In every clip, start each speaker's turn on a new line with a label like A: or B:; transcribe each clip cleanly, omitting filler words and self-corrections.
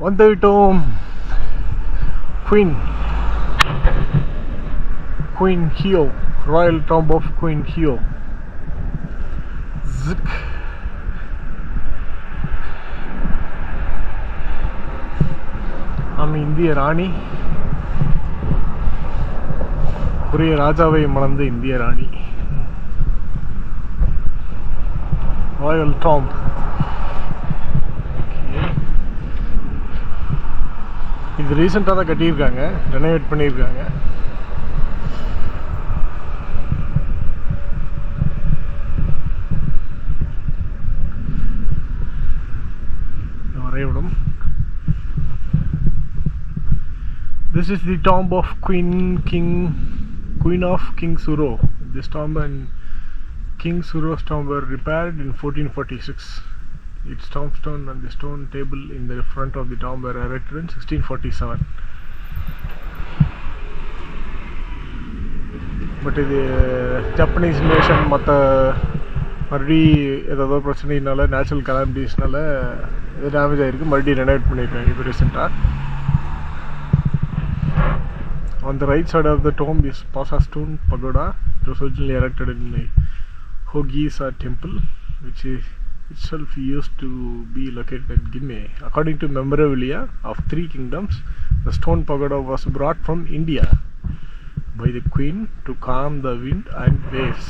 A: வந்துவிட்டோம். Queen Hio, Royal Tomb of Queen Hio. Zik. இந்திய ராணி, கொரிய ராஜாவை மணந்த இந்திய ராணி. Royal tomb. இது ரீசெண்டாக தான் கட்டியிருக்காங்க, ரெனோவேட் பண்ணியிருக்காங்க. வரைபடம். This is the tomb of Queen of King Suro. This tomb and King Suro's tomb were repaired in 1446. Its tombstone and the stone table in the front of the tomb were erected in 1647. But இது Japanese invasion மற்ற மறுபடி ஏதாவது பிரச்சனைனால natural கலாமிட்டிஸ்னால இது damage ஆகிருக்கு. மறுபடியும் renovate பண்ணியிருக்காங்க இப்போ ரீசெண்டாக. On the right side of the tomb is Pasa stone pagoda. It was originally erected in the Hogisa temple, which is itself used to be located at Ginme. According to memorabilia of three kingdoms, the stone pagoda was brought from India by the queen to calm the wind and waves.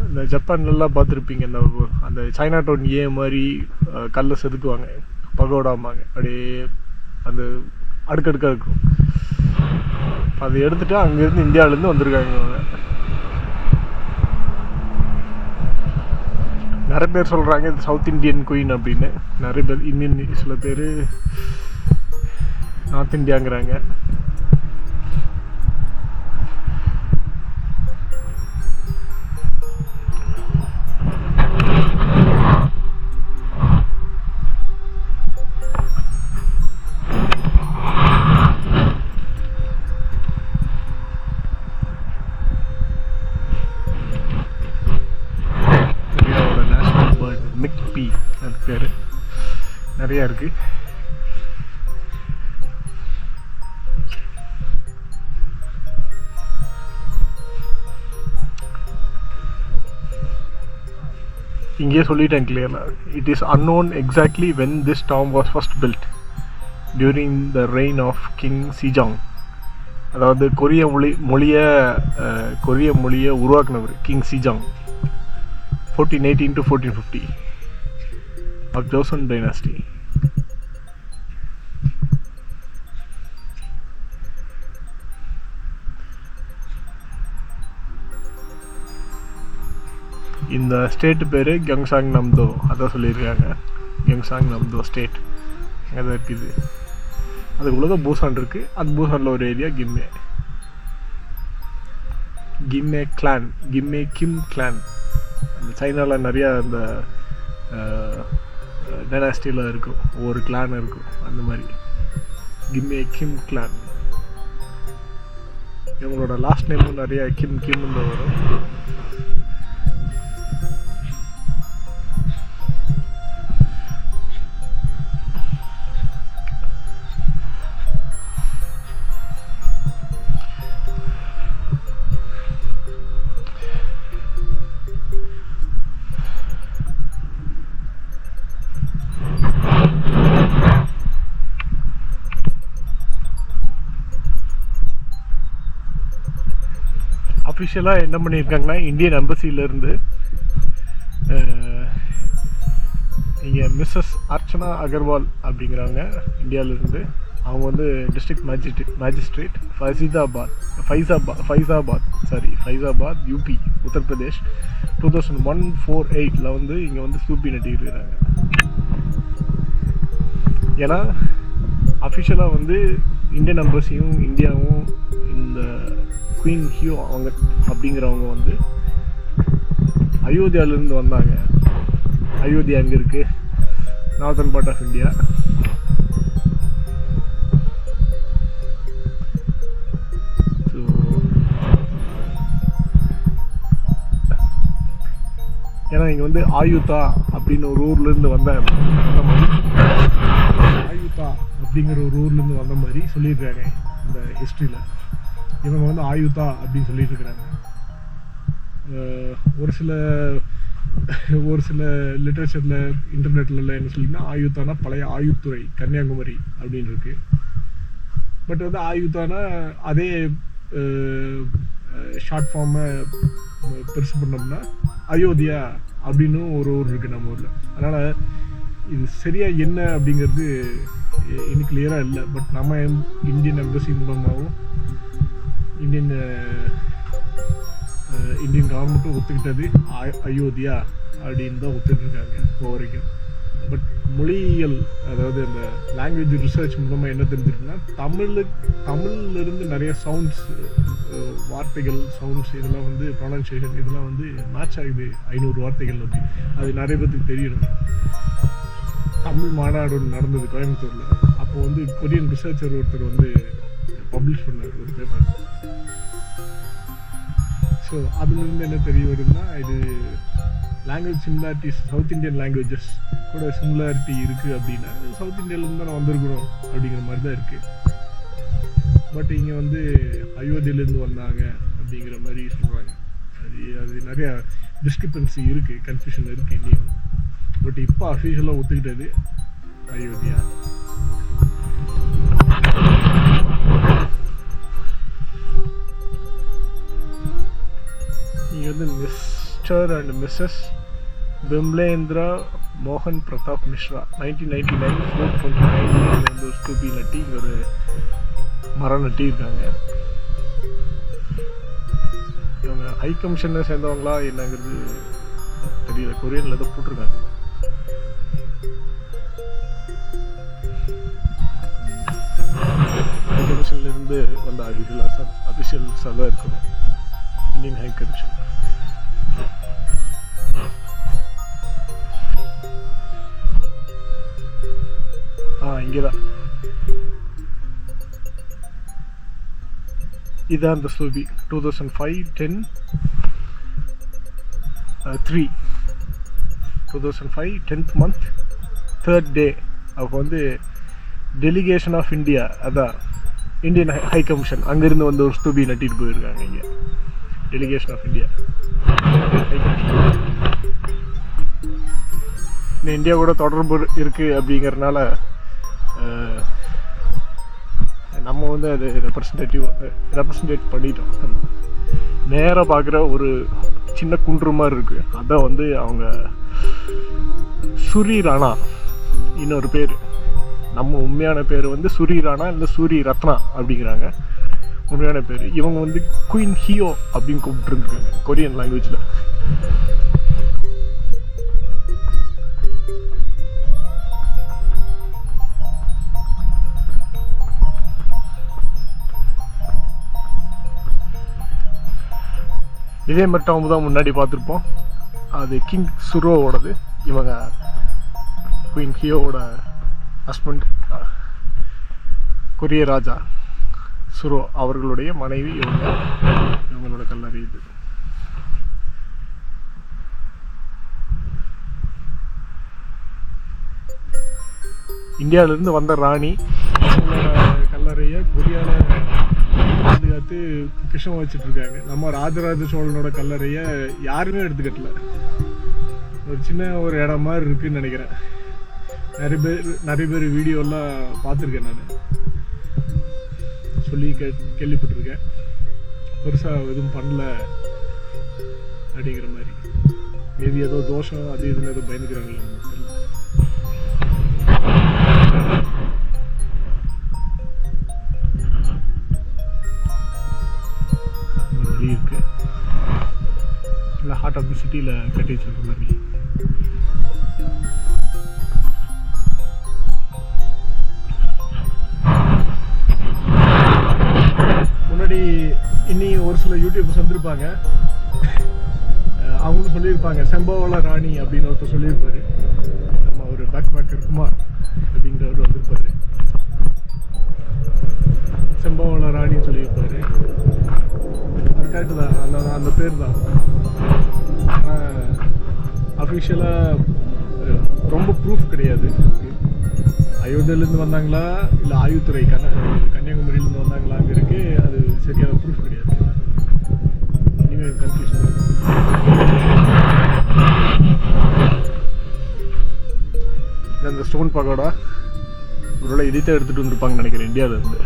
A: இந்த ஜப்பான்லாம் பார்த்துருப்பீங்க, அந்த China down மாதிரி கல்லை செதுக்குவாங்க, பகோடாம்பாங்க. அப்படியே அந்த அடுக்கடுக்காக இருக்கும். அதை எடுத்துகிட்டு அங்கேருந்து இந்தியாவிலேருந்து வந்திருக்காங்க அவங்க. நிறைய பேர் சொல்கிறாங்க இது சவுத் இண்டியன் குயின் அப்படின்னு. நிறைய பேர் இந்தியன், சில பேர் நார்த் இந்தியாங்கிறாங்க. பேர் நிறையா இருக்குது. இங்கேயே சொல்லிட்டேன் கிளியராக. It is unknown exactly when this dam was first built during the reign of King Sejong. அதாவது கொரிய மொழியை உருவாக்குனவர் King Sejong 1418 to 1450 of Joseon dynasty. இந்த ஸ்டேட் பேர் கங்சாங் நம்தோ, அதான் சொல்லியிருக்காங்க. கங்சாங் நம்தோ ஸ்டேட் அங்கே தான் இருக்குது. அதுக்குள்ளே தான் பூசான் இருக்குது. அந்த பூசானில் ஒரு ஏரியா கிம்மே கிளான், கிம்மே கிம் கிளான். அந்த சைனாவில் நிறையா அந்த டைனாஸ்டியில் இருக்கும், ஒவ்வொரு கிளான் இருக்கும். அந்த மாதிரி கிம்மே கிம் கிளான். இவங்களோட லாஸ்ட் நேமும் நிறையா கிம்னு தான் வரும். அஃபிஷியலாக என்ன பண்ணியிருக்காங்கன்னா, இந்தியன் எம்பசியிலேருந்து இங்கே மிஸ்ஸஸ் அர்ச்சனா அகர்வால் அப்படிங்கிறவங்க இந்தியாவிலேருந்து, அவங்க வந்து district magistrate Faizabad UP Uttar Pradesh 2001-48 வந்து இங்கே வந்து சூப்பி நட்டிருக்கிறாங்க. ஏன்னா அஃபிஷியலாக வந்து இந்தியன் எம்பசியும் இந்தியாவும் இந்த குயின் ஹியோ அவங்க அப்படிங்கிறவங்க வந்து அயோத்தியாவிலேருந்து வந்தாங்க. அயோத்தியா அங்கே இருக்குது, northern part of India. So ஏன்னா இங்கே வந்து ஆயுதா அப்படின்னு ஒரு ஊர்லேருந்து வந்த மாதிரி, ஆயுதா அப்படிங்கிற ஒரு ஊர்லேருந்து வந்த மாதிரி சொல்லியிருக்காங்க இந்த ஹிஸ்ட்ரியில். இவங்க வந்து ஆயுதா அப்படின்னு சொல்லிட்டு இருக்கிறாங்க. ஒரு சில லிட்ரேச்சரில் இன்டர்நெட்ல என்ன சொல்லிங்கன்னா ஆயுதானா பழைய ஆயுத்துறை கன்னியாகுமரி அப்படின்னு இருக்கு. பட் வந்து ஆயுதானா அதே ஷார்ட் ஃபார்மை பெருசு பண்ணோம்னா அயோத்தியா அப்படின்னு ஒரு ஊர் இருக்குது நம்ம ஊரில். அதனால் இது சரியாக என்ன அப்படிங்கிறது இன்னும் கிளியராக இல்லை. பட் நம்ம இந்தியன் எம்பசி மூலமாகவும் இந்தியன் கவர்மெண்ட்டும் ஒத்துக்கிட்டது அயோத்தியா அப்படின்னு தான் ஒத்துக்கிட்டுருக்காங்க இப்போ வரைக்கும். பட் மொழியியல், அதாவது அந்த லாங்குவேஜ் ரிசர்ச் மூலமாக என்ன தெரிஞ்சிருக்குன்னா தமிழ்லேருந்து நிறைய சவுண்ட்ஸ், வார்த்தைகள், சவுண்ட்ஸ் இதெல்லாம் வந்து ப்ரொனன்சியேஷன் இதெல்லாம் வந்து மேட்ச் ஆகுது 500 வார்த்தைகள் அப்படி. அது நிறைய பேருக்கு தெரியணும். தமிழ் மாநாடு ஒன்று நடந்தது கோயம்புத்தூரில். அப்போ வந்து கொரியன் ரிசர்ச்சர் ஒருத்தர் வந்து பப்ளிஷ் பண்ணார் ஒரு பேப்பர். ஸோ அதுலேருந்து என்ன தெரிய வருதுன்னா, இது language similarities south Indian languages கூட சிமிலாரிட்டி இருக்குது அப்படின்னா சவுத் இந்தியாவிலேருந்து தான் வந்திருக்கணும் அப்படிங்கிற மாதிரி தான் இருக்குது. பட் இங்கே வந்து அயோத்தியிலேருந்து வந்தாங்க அப்படிங்கிற மாதிரி சொல்கிறாங்க. அது நிறையா டிஸ்கிரிப்பன்சி இருக்குது, கன்ஃபியூஷன் இருக்குது இன்னும். பட் இப்போ அஃபீஷியலாக ஒத்துக்கிட்டது அயோத்தியா. இங்கே வந்து மிஸ்டர் அண்ட் மிஸ்ஸஸ் பிம்லேந்திரா மோகன் பிரதாப் மிஸ்ரா 1999 4/29 வந்து ஒரு ஸ்டூபி நட்டி இங்கே ஒரு மரம் நட்டி இருக்காங்க. இவங்க ஹை கமிஷனை சேர்ந்தவங்களா என்னங்கிறது தெரியல. கொரியனில் தான் போட்டிருக்காங்க. ஹை கமிஷன்லேருந்து வந்த அபிஷியல்ஸாக தான் இருக்கணும் இந்தியன் ஹை கமிஷன். இங்கேதான் இதான் அந்த ஸ்லூபி 2005 10th month 3rd day. அவங்க வந்து டெலிகேஷன் ஆஃப் இந்தியா, அதான் இந்தியன் ஹை கமிஷன் அங்கேருந்து வந்து ஒரு ஸ்தூபி நட்டிட்டு போயிருக்காங்க. இங்கே delegation of India high commission. India கூட தொடர்பு இருக்குது அப்படிங்கிறதுனால நம்ம வந்து அது ரெப்ரசன்டேட் பண்ணிட்டோம். நேராக பார்க்குற ஒரு சின்ன குன்று மாதிரி இருக்குது. அதான் வந்து அவங்க சுரி ராணா, இன்னொரு பேர், நம்ம உண்மையான பேர் வந்து சுரி ராணா இல்லை சூரி ரத்னா அப்படிங்கிறாங்க உண்மையான பேர். இவங்க வந்து குயின் ஹியோ அப்படின்னு கூப்பிட்டுருந்துருக்காங்க கொரியன் லாங்குவேஜில். இதே மட்டும் அவங்க தான் முன்னாடி பார்த்துருப்போம். அது கிங் சுரோவோடது. இவங்க குயின் ஹியோவோட ஹஸ்பண்ட் கொரிய ராஜா சுரோ அவர்களுடைய மனைவி இவங்களோட கல்லறை இது. இந்தியாவிலேருந்து வந்த ராணி கல்லறையை கொரியாவில் பாதுகாத்து கிருஷ்ணம் வச்சுட்டு இருக்காங்க. நம்ம ராஜராஜ சோழனோட கல்லறையை யாருமே எடுத்துக்கட்டல. ஒரு சின்ன ஒரு இடம் மாதிரி இருக்குன்னு நினைக்கிறேன். நிறைய பேர் வீடியோலாம் பார்த்துருக்கேன், நான் சொல்லி கேள்விப்பட்டிருக்கேன். பெருசாக எதுவும் பண்ணல அப்படிங்கிற மாதிரி. மேபி ஏதோ தோஷம் அது இதுன்னு ஏதோ பயந்துக்கிறாங்களே மக்கள். வழி இருக்கு இல்லை, ஹார்ட் ஆஃப் தி சிட்டியில் கட்டி வச்சிருக்க மாதிரி. முன்னாடி இன்னி ஒரு சில யூடியூபர்ஸ் வந்திருப்பாங்க, அவங்களும் சொல்லியிருப்பாங்க. செம்பவள ராணி அப்படின்னு ஒருத்தர் சொல்லியிருப்பாரு. நம்ம ஒரு பேக் பேக்கர் குமார் அப்படிங்கிறவர் வந்திருப்பாரு. செம்பவள ராணின்னு சொல்லியிருப்பாரு. அது கரெக்டு தான், அந்த பேர் தான். அஃபிஷியலாக ரொம்ப ப்ரூஃப் கிடையாது. அயோத்தியிலேருந்து வந்தாங்களா இல்லை ஆயுத்துறை கன்னியாகுமரியிலேருந்து வந்தாங்களாங்கிறதுக்கு அது சரியான ப்ரூஃப் கிடையாது. இனிமேல் கன்ஃபியூஷன் இருக்கு. இந்த ஸ்டோன் பகோடா ஒருவேளை இதைத்தான் எடுத்துகிட்டு வந்திருப்பாங்கன்னு நினைக்கிறேன் இந்தியாவிலேருந்து.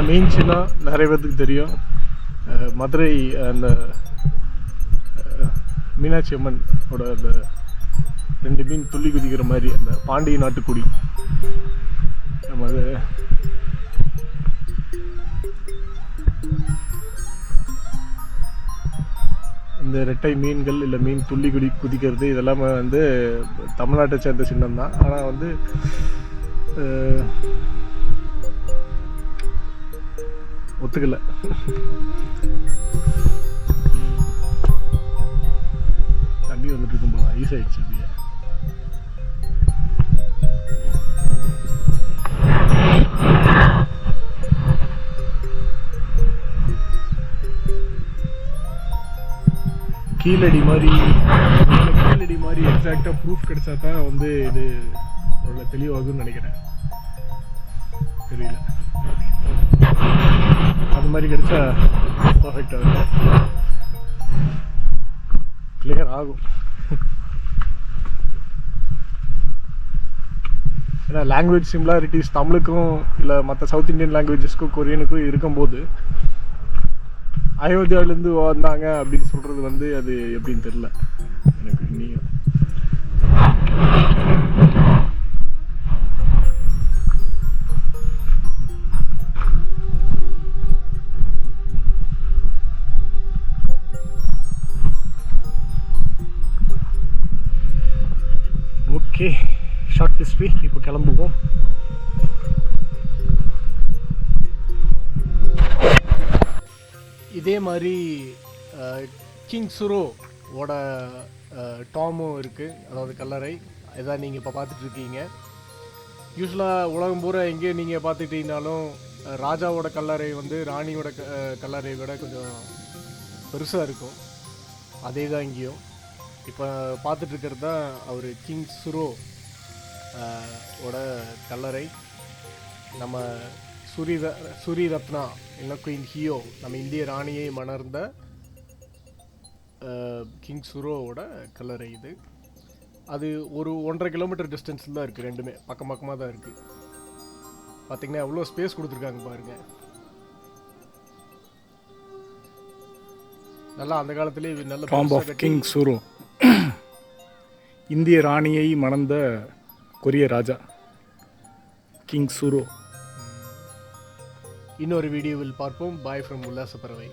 A: மீன்ஸ்னா நிறைய பேர்த்துக்கு தெரியும். மதுரை அந்த மீனாட்சி அம்மனோட அந்த 2 மீன் துள்ளி குதிக்கிற மாதிரி அந்த பாண்டிய நாட்டுக்குடி, நம்ம அது இந்த ரெட்டை மீன்கள் இல்லை மீன் துள்ளி குதிக்கிறது இதெல்லாமே வந்து தமிழ்நாட்டை சேர்ந்த சின்னம் தான். ஆனால் வந்து ஒத்துக்கல. தண்ணி வந்துட்டு இருக்கும்போது ஐஸ் ஆயிடுச்சு. கீழடி மாதிரி எக்ஸாக்டாக ப்ரூஃப் கிடைச்சா தான் வந்து இது அவ்வளோ தெளிவாகும்னு நினைக்கிறேன். தெரியல, அது மாதிரி கிடைச்சா பர்ஃபெக்டாக இருக்கும், கிளியர் ஆகும். ஏன்னா லாங்குவேஜ் சிமிலாரிட்டிஸ் தமிழுக்கும் இல்லை மற்ற சவுத் இந்தியன் லாங்குவேஜஸ்க்கும் கொரியனுக்கும் இருக்கும்போது அயோத்தியாவிலேருந்து வந்தாங்க அப்படின்னு சொல்கிறது வந்து அது எப்படின்னு தெரில எனக்கு. இன்னும் ஓகே, ஷார்ட் ஹிஸ்ட்ரி. இப்போ கிளம்புவோம். இதே மாதிரி கிங் சுரோவோட டாமும் இருக்குது, அதாவது கல்லறை. இதான் நீங்கள் இப்போ பார்த்துட்ருக்கீங்க. யூஸ்வலாக உலகம் பூரா எங்கேயும் நீங்கள் பார்த்துக்கிட்டீங்கனாலும் ராஜாவோட கல்லறை வந்து ராணியோட கல்லறையை விட கொஞ்சம் பெருசாக இருக்கும். அதே தான் இங்கேயும். இப்போ பார்த்துட்ருக்கிறது தான் அவர் கிங் சுரோ ஓட கல்லறை. நம்ம சூரி ரத்னா இல்லை குயின் ஹியோ, நம்ம இந்திய ராணியை மணர்ந்த கிங் சுரோவோட கல்லறை இது. அது ஒரு 1.5 கிலோமீட்டர் டிஸ்டன்ஸில் தான் இருக்குது. ரெண்டுமே பக்கம் பக்கமாக தான் இருக்குது. பார்த்திங்கன்னா எவ்வளோ ஸ்பேஸ் கொடுத்துருக்காங்க பாருங்கள். நல்லா அந்த காலத்திலே நல்ல டாம்ப் ஆஃப் கிங் சுரோ, இந்திய ராணியை மணந்த கொரிய ராஜா கிங் சுரோ. இன்னொரு வீடியோவில் பார்ப்போம். பாய் ஃப்ரம் உல்லாச பறவை.